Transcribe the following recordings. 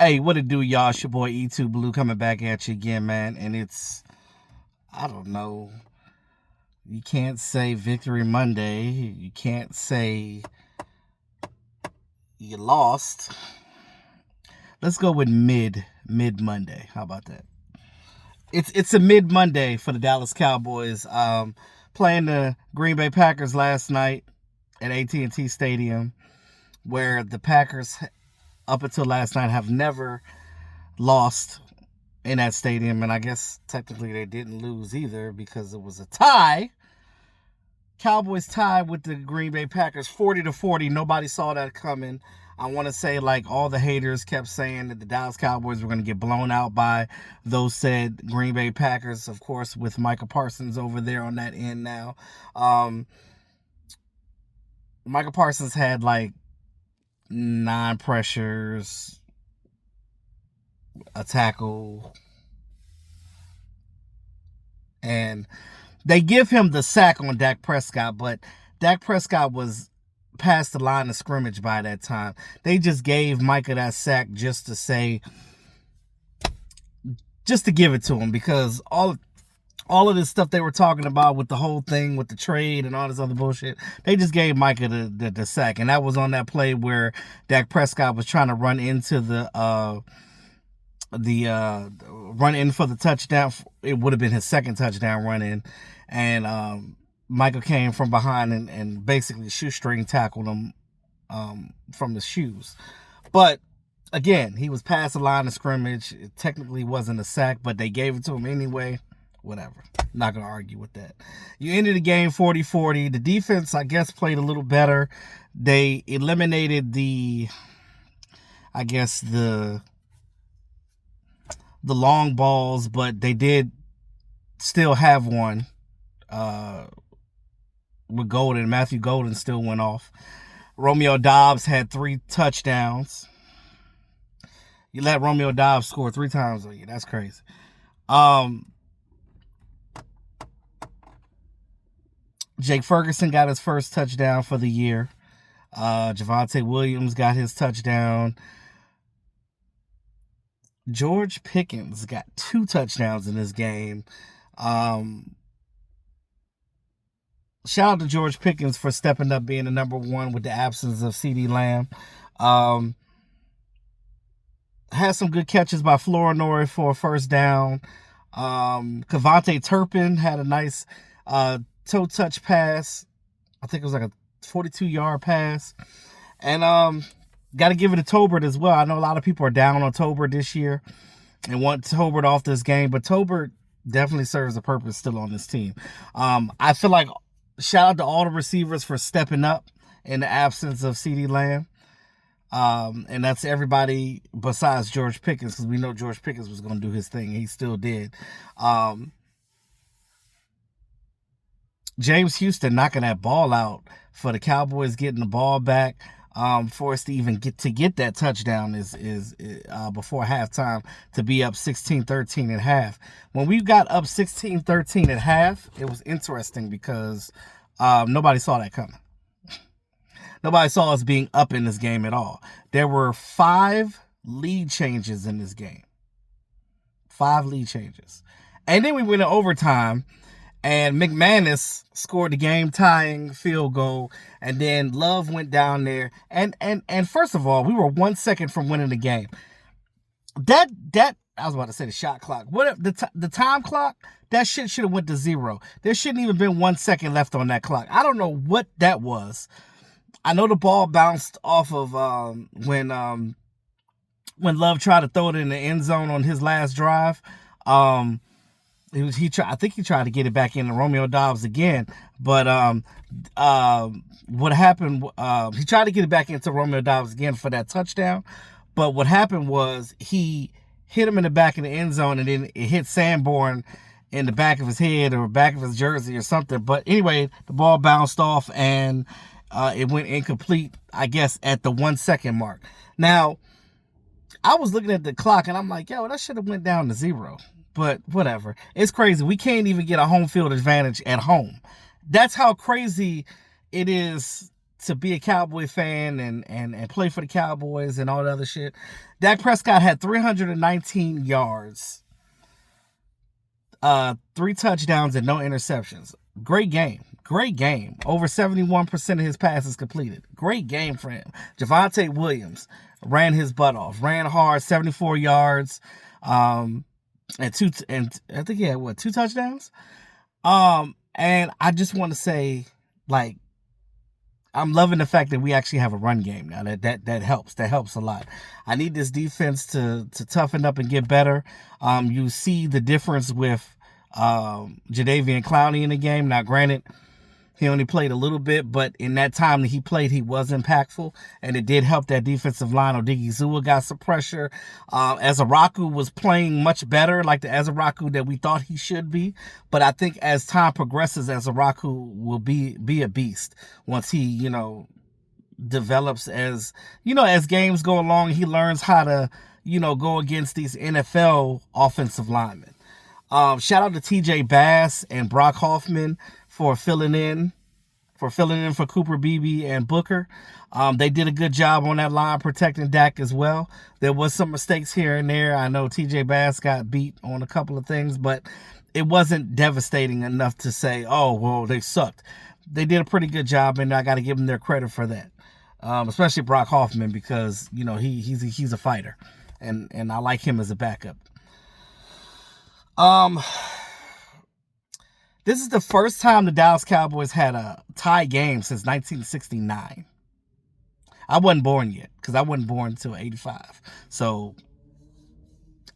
Hey, what it do, y'all? It's your boy E2 Blue coming back at you again, man. And I don't know. You can't say Victory Monday. You can't say you lost. Let's go with mid Monday. How about that? It's a mid Monday for the Dallas Cowboys. Playing the Green Bay Packers last night at AT&T Stadium, where the Packers, up until last night, have never lost in that stadium, and I guess technically they didn't lose either because it was a tie. Cowboys tied with the Green Bay Packers 40-40. Nobody saw that coming. I want to say, like, all the haters kept saying that the Dallas Cowboys were going to get blown out by those said Green Bay Packers, of course, with Micah Parsons over there on that end now. Micah Parsons had like 9 pressures, a tackle, and they give him the sack on Dak Prescott, but Dak Prescott was past the line of scrimmage by that time. They just gave Micah that sack just to give it to him, because all of this stuff they were talking about with the whole thing with the trade and all this other bullshit, they just gave Micah the sack. And that was on that play where Dak Prescott was trying to run into the run in for the touchdown. It would have been his second touchdown run in, and Michael came from behind and basically shoestring tackled him from the shoes. But again, he was past the line of scrimmage. It technically wasn't a sack, but they gave it to him anyway. Whatever. Not going to argue with that. You ended the game 40-40. The defense, I guess, played a little better. They eliminated the long balls, but they did still have one with Golden. Matthew Golden still went off. Romeo Doubs had 3 touchdowns. You let Romeo Doubs score 3 times on you. That's crazy. Jake Ferguson got his first touchdown for the year. Javonte Williams got his touchdown. George Pickens got 2 touchdowns in this game. Shout out to George Pickens for stepping up, being the number 1 with the absence of CeeDee Lamb. Had some good catches by Flournoy for a first down. Kavontae Turpin had a nice toe touch pass. I think it was like a 42-yard pass. And got to give it to Tolbert as well. I know a lot of people are down on Tolbert this year and want Tolbert off this game, but Tolbert definitely serves a purpose still on this team. I feel like shout out to all the receivers for stepping up in the absence of CeeDee Lamb. And that's everybody besides George Pickens, because we know George Pickens was going to do his thing. He still did. James Houston knocking that ball out for the Cowboys, getting the ball back. For us to even get that touchdown is before halftime, to be up 16-13 at half. When we got up 16-13 at half, it was interesting because nobody saw that coming. Nobody saw us being up in this game at all. There were 5 lead changes in this game. 5 lead changes. And then we went to overtime, and McManus scored the game-tying field goal, and then Love went down there. And first of all, we were 1 second from winning the game. That I was about to say the shot clock. What the time clock? That shit should have went to 0. There shouldn't even been 1 second left on that clock. I don't know what that was. I know the ball bounced off of when Love tried to throw it in the end zone on his last drive. I think he tried to get it back into Romeo Doubs again, but what happened? He tried to get it back into Romeo Doubs again for that touchdown, but what happened was he hit him in the back of the end zone, and then it hit Sanborn in the back of his head or back of his jersey or something. But anyway, the ball bounced off and it went incomplete, I guess, at the 1 second mark. Now, I was looking at the clock and I'm like, yo, that should have went down to 0. But whatever. It's crazy. We can't even get a home field advantage at home. That's how crazy it is to be a Cowboy fan and play for the Cowboys and all the other shit. Dak Prescott had 319 yards, 3 touchdowns, and no interceptions. Great game. Great game. Over 71% of his passes completed. Great game for him. Javonte Williams ran his butt off. Ran hard, 74 yards, and I think he had 2 touchdowns? And I just want to say, like, I'm loving the fact that we actually have a run game now. That helps. That helps a lot. I need this defense to toughen up and get better. You see the difference with Jadeveon Clowney in the game. Now, granted, he only played a little bit, but in that time that he played, he was impactful, and it did help that defensive line. Odigizua got some pressure. Azaraku was playing much better, like the Azaraku that we thought he should be. But I think as time progresses, Azaraku will be a beast once he, develops as games go along. He learns how to, go against these NFL offensive linemen. Shout out to TJ Bass and Brock Hoffman for filling in for Cooper Beebe and Booker. They did a good job on that line protecting Dak as well. There was some mistakes here and there. I know TJ Bass got beat on a couple of things, but it wasn't devastating enough to say, oh, well, they sucked. They did a pretty good job, and I got to give them their credit for that. Especially Brock Hoffman, because, he's a fighter, and I like him as a backup. This is the first time the Dallas Cowboys had a tie game since 1969. I wasn't born yet, because I wasn't born until 85. So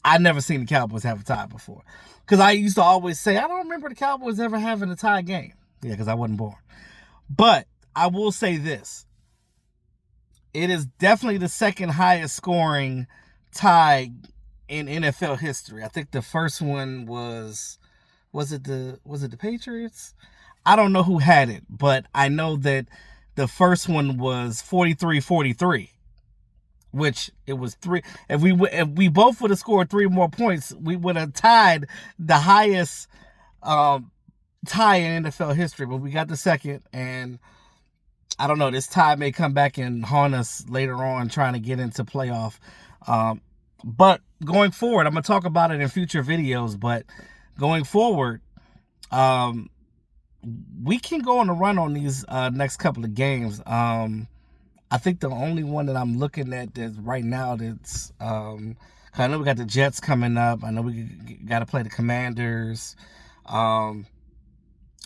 I never seen the Cowboys have a tie before. Because I used to always say, I don't remember the Cowboys ever having a tie game. Yeah, because I wasn't born. But I will say this. It is definitely the second highest scoring tie in NFL history. I think the first one was it the Patriots? I don't know who had it, but I know that the first one was 43-43, which it was 3. If we both would have scored 3 more points, we would have tied the highest tie in NFL history. But we got the second, and I don't know, this tie may come back and haunt us later on trying to get into playoff. But going forward, I'm going to talk about it in future videos, but going forward, we can go on a run on these next couple of games. I think the only one that I'm looking at is right now that's, I know we got the Jets coming up. I know we got to play the Commanders.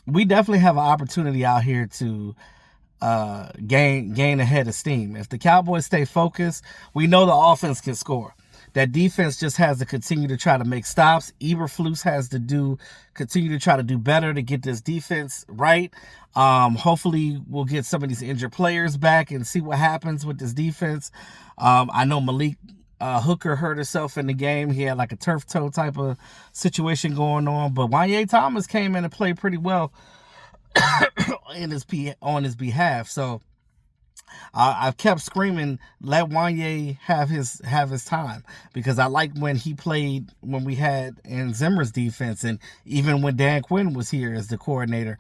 We definitely have an opportunity out here to gain a head of steam. If the Cowboys stay focused, we know the offense can score. That defense just has to continue to try to make stops. Eberflus has to continue to try to do better to get this defense right. Hopefully we'll get some of these injured players back and see what happens with this defense. I know Malik Hooker hurt himself in the game. He had like a turf toe type of situation going on. But Wanye Thomas came in and played pretty well on his behalf. So I've kept screaming, let Wanye have his time, because I like when he played when we had in Zimmer's defense, and even when Dan Quinn was here as the coordinator,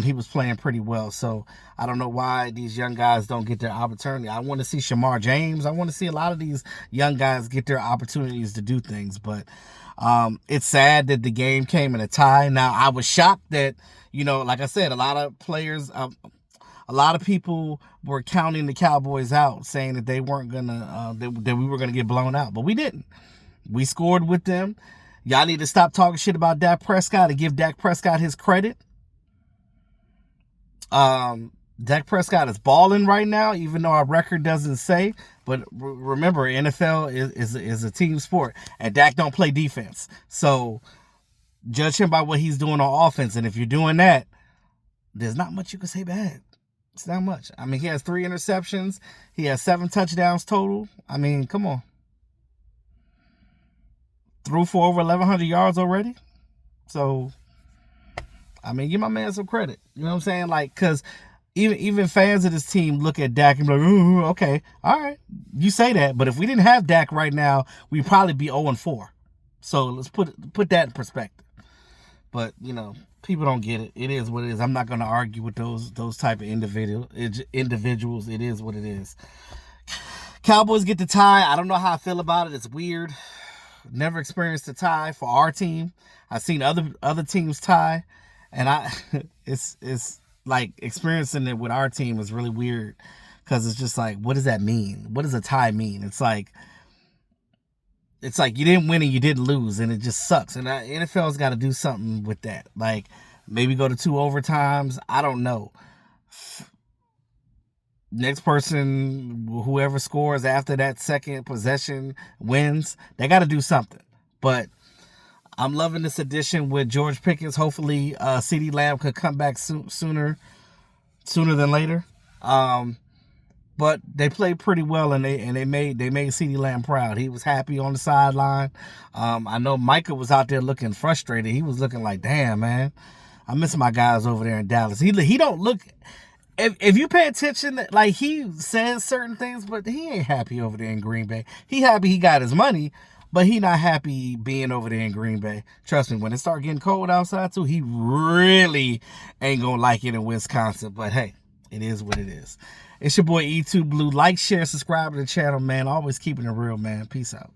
he was playing pretty well. So I don't know why these young guys don't get their opportunity. I want to see Shamar James. I want to see a lot of these young guys get their opportunities to do things, but it's sad that the game came in a tie. Now, I was shocked that, like I said, a lot of players, a lot of people were counting the Cowboys out, saying that they weren't gonna, that we were gonna get blown out, but we didn't. We scored with them. Y'all need to stop talking shit about Dak Prescott and give Dak Prescott his credit. Dak Prescott is balling right now, even though our record doesn't say. But remember, NFL is a team sport, and Dak don't play defense. So judge him by what he's doing on offense, and if you're doing that, there's not much you can say bad. It's not much. I mean, he has 3 interceptions. He has 7 touchdowns total. I mean, come on. Threw for over 1,100 yards already. So, I mean, give my man some credit. You know what I'm saying? Like, because even fans of this team look at Dak and be like, ooh, okay, all right. You say that, but if we didn't have Dak right now, we'd probably be 0-4. So let's put that in perspective. But, People don't get it. It is what it is. I'm not going to argue with those type of individuals. It is what it is. Cowboys get the tie. I don't know how I feel about it. It's weird. Never experienced a tie for our team. I've seen other teams tie, and it's like experiencing it with our team is really weird because it's just like, what does that mean? What does a tie mean? It's like you didn't win and you didn't lose, and it just sucks. And NFL's got to do something with that. Like maybe go to 2 overtimes. I don't know. Next person, whoever scores after that second possession wins. They got to do something. But I'm loving this addition with George Pickens. Hopefully, CeeDee Lamb could come back sooner than later. But they played pretty well, and they made CeeDee Lamb proud. He was happy on the sideline. I know Micah was out there looking frustrated. He was looking like, damn, man, I miss my guys over there in Dallas. He don't look. If you pay attention, like he says certain things, but he ain't happy over there in Green Bay. He happy he got his money, but he not happy being over there in Green Bay. Trust me, when it start getting cold outside too, he really ain't gonna like it in Wisconsin. But hey, it is what it is. It's your boy E2 Blue. Like, share, subscribe to the channel, man. Always keeping it real, man. Peace out.